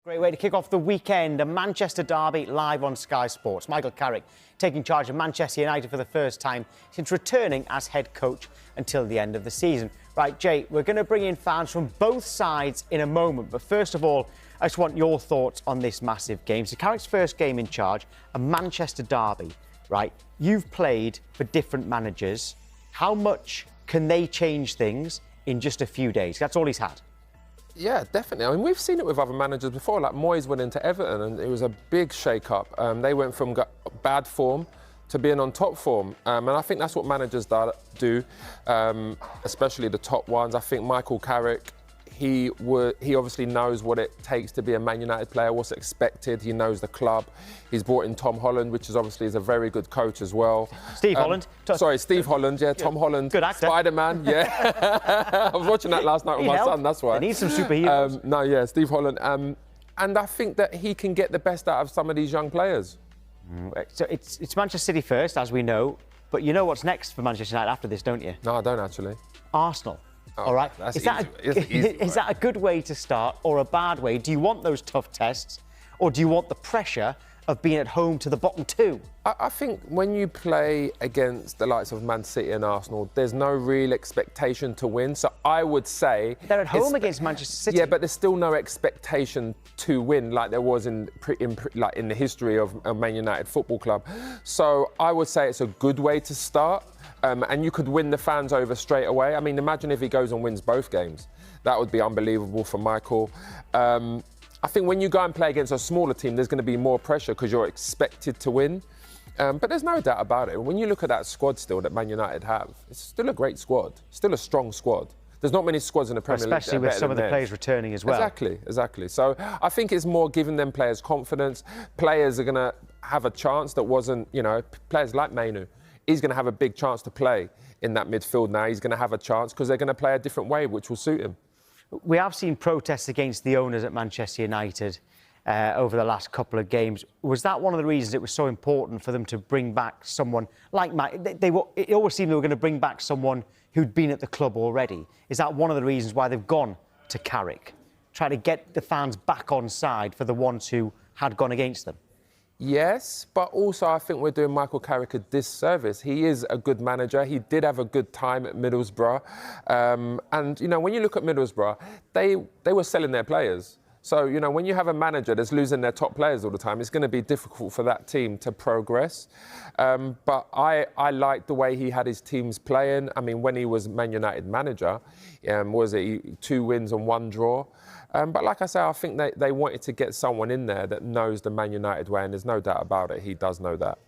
Great way to kick off the weekend, a Manchester derby live on Sky Sports. Michael Carrick taking charge of Manchester United for the first time since returning as head coach until the end of the season. Right, Jay, we're going to bring in fans from both sides in a moment, but first of all, I just want your thoughts on this massive game. So Carrick's first game in charge, a Manchester derby, right? You've played for different managers. How much can they change things in just a few days? That's all he's had. Yeah, definitely. I mean, we've seen it with other managers before. Like Moyes went into Everton and it was a big shake-up. They went from bad form to being on top form. And I think that's what managers do, especially the top ones. I think Michael Carrick, he obviously knows what it takes to be a Man United player, what's expected. He knows the club. He's brought in Tom Holland, which is obviously a very good coach as well. Steve Holland. Sorry, Steve Holland, yeah, Tom Holland. Good actor. Spider-Man, yeah. I was watching that last night with my son, that's why. They need some superheroes. Steve Holland. And I think that he can get the best out of some of these young players. So it's Manchester City first, as we know, but you know what's next for Manchester United after this, don't you? No, I don't actually. Arsenal. Oh, all right. That's is that a good way to start or a bad way? Do you want those tough tests, or do you want the pressure of being at home to the bottom two? I think when you play against the likes of Man City and Arsenal, there's no real expectation to win. So I would say they're at home against Manchester City. Yeah, but there's still no expectation to win like there was in the history of Man United Football Club. So I would say it's a good way to start. And you could win the fans over straight away. I mean, imagine if he goes and wins both games. That would be unbelievable for Michael. I think when you go and play against a smaller team, there's going to be more pressure because you're expected to win. But there's no doubt about it. When you look at that squad still that Man United have, it's still a great squad, still a strong squad. There's not many squads in the Premier League. Especially with some of the players returning as well. Exactly. So I think it's more giving them players confidence. Players are going to have a chance that wasn't, players like Mainu. He's going to have a big chance to play in that midfield now. He's going to have a chance because they're going to play a different way, which will suit him. We have seen protests against the owners at Manchester United over the last couple of games. Was that one of the reasons it was so important for them to bring back someone like Mike? It always seemed they were going to bring back someone who'd been at the club already. Is that one of the reasons why they've gone to Carrick? Try to get the fans back on side for the ones who had gone against them? Yes, but also I think we're doing Michael Carrick a disservice. He is a good manager. He did have a good time at Middlesbrough. And, when you look at Middlesbrough, they were selling their players. So, when you have a manager that's losing their top players all the time, it's going to be difficult for that team to progress. But I liked the way he had his teams playing. I mean, when he was Man United manager, 2 wins and 1 draw. But like I say, I think they wanted to get someone in there that knows the Man United way, and there's no doubt about it, he does know that.